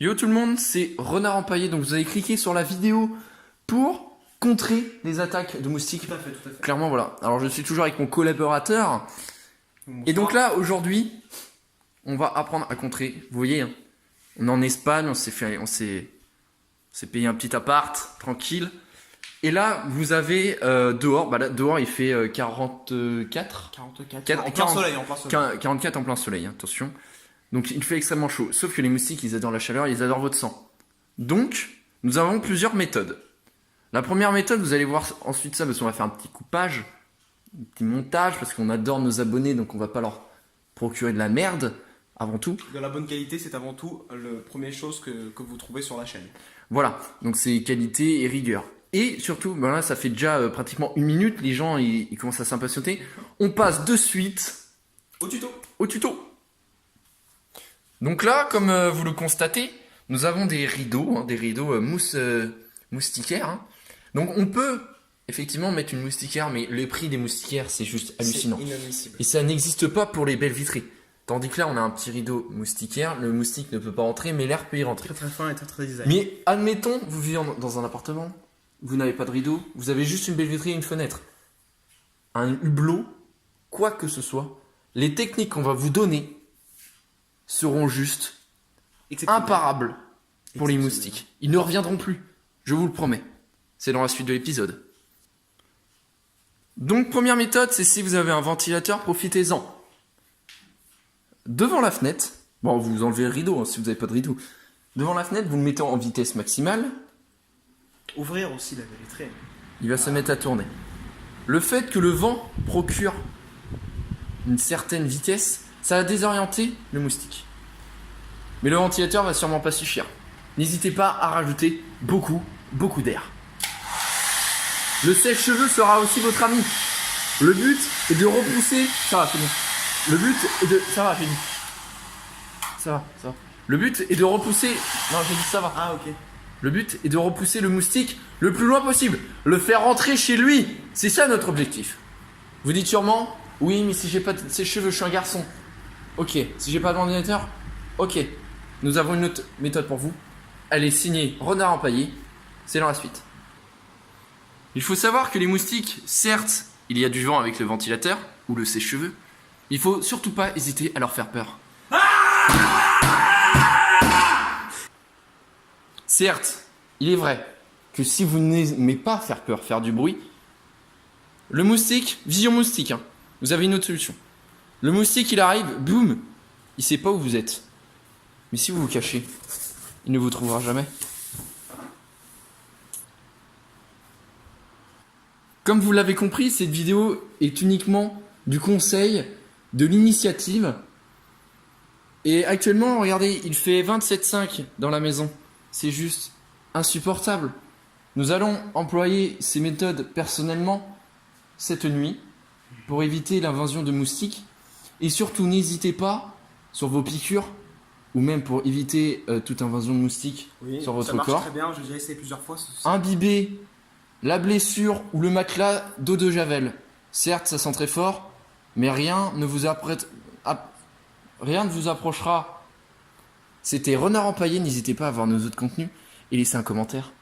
Yo tout le monde, c'est Renard Empaillé, donc vous avez cliqué sur la vidéo pour contrer les attaques de moustiques. Tout à fait, tout à fait. Clairement voilà, alors je suis toujours avec mon collaborateur, et donc là aujourd'hui, on va apprendre à contrer, vous voyez, hein, on est en Espagne, on s'est payé un petit appart, tranquille, et là vous avez dehors, bah là dehors il fait 44 En plein soleil, en plein soleil. 44 en plein soleil, hein, attention. Donc il fait extrêmement chaud. Sauf que les moustiques, ils adorent la chaleur, ils adorent votre sang. Donc, nous avons plusieurs méthodes. La première méthode, vous allez voir ensuite ça, parce qu'on va faire un petit coupage, un petit montage, parce qu'on adore nos abonnés, donc on va pas leur procurer de la merde, avant tout. De la bonne qualité, c'est avant tout la première chose que vous trouvez sur la chaîne. Voilà, donc c'est qualité et rigueur. Et surtout, ben là, ça fait déjà pratiquement 1 minute, les gens, ils commencent à s'impatienter. On passe de suite Au tuto. au tuto. Donc là, comme vous le constatez, nous avons des rideaux, moustiquaires. Hein. Donc on peut effectivement mettre une moustiquaire, mais le prix des moustiquaires, c'est juste hallucinant. C'est inadmissible. Et ça n'existe pas pour les belles vitrées. Tandis que là, on a un petit rideau moustiquaire, le moustique ne peut pas entrer, mais l'air peut y rentrer. Très très fin et très très design. Mais admettons, vous vivez dans un appartement, vous n'avez pas de rideau, vous avez juste une belle vitrée et une fenêtre. Un hublot, quoi que ce soit, les techniques qu'on va vous donner seront juste imparables pour les moustiques. Ils ne reviendront plus, je vous le promets. C'est dans la suite de l'épisode. Donc première méthode, c'est si vous avez un ventilateur, profitez-en. Devant la fenêtre, bon vous enlevez le rideau hein, si vous n'avez pas de rideau. Devant la fenêtre, vous le mettez en vitesse maximale, Ouvrir aussi la vitrée. il va se mettre à tourner. Le fait que le vent procure une certaine vitesse, ça va désorienter le moustique. Mais le ventilateur va sûrement pas suffire. N'hésitez pas à rajouter beaucoup d'air. Le sèche-cheveux sera aussi votre ami. Le but est de repousser... Ça va, c'est bon. Le but est de... Ça va, j'ai dit. Ça va. Le but est de repousser... Non, j'ai dit ça va. Ah ok. Le but est de repousser le moustique le plus loin possible. Le faire rentrer chez lui. C'est ça notre objectif. Vous dites sûrement... Oui, mais si j'ai pas de sèche-cheveux, je suis un garçon. Ok. Si j'ai pas de ventilateur... Ok. Nous avons une autre méthode pour vous. Elle est signée Renard Empaillé. C'est dans la suite. Il faut savoir que les moustiques, certes, il y a du vent avec le ventilateur ou le sèche-cheveux. Il faut surtout pas hésiter à leur faire peur. Certes, il est vrai que si vous n'aimez pas faire peur, faire du bruit, le moustique, vision moustique, hein, vous avez une autre solution. Le moustique, il arrive, boum, il sait pas où vous êtes. Mais si vous vous cachez, il ne vous trouvera jamais. Comme vous l'avez compris, cette vidéo est uniquement du conseil, de l'initiative. Et actuellement, regardez, il fait 27,5 dans la maison. C'est juste insupportable. Nous allons employer ces méthodes personnellement cette nuit pour éviter l'invasion de moustiques. Et surtout, n'hésitez pas sur vos piqûres ou même pour éviter toute invasion de moustiques sur votre corps. Ça marche très bien, j'ai déjà essayé plusieurs fois. Imbibez la blessure ou le matelas d'eau de javel. Certes, ça sent très fort, mais rien ne vous approchera. C'était Renard Empaillé, n'hésitez pas à voir nos autres contenus et laissez un commentaire.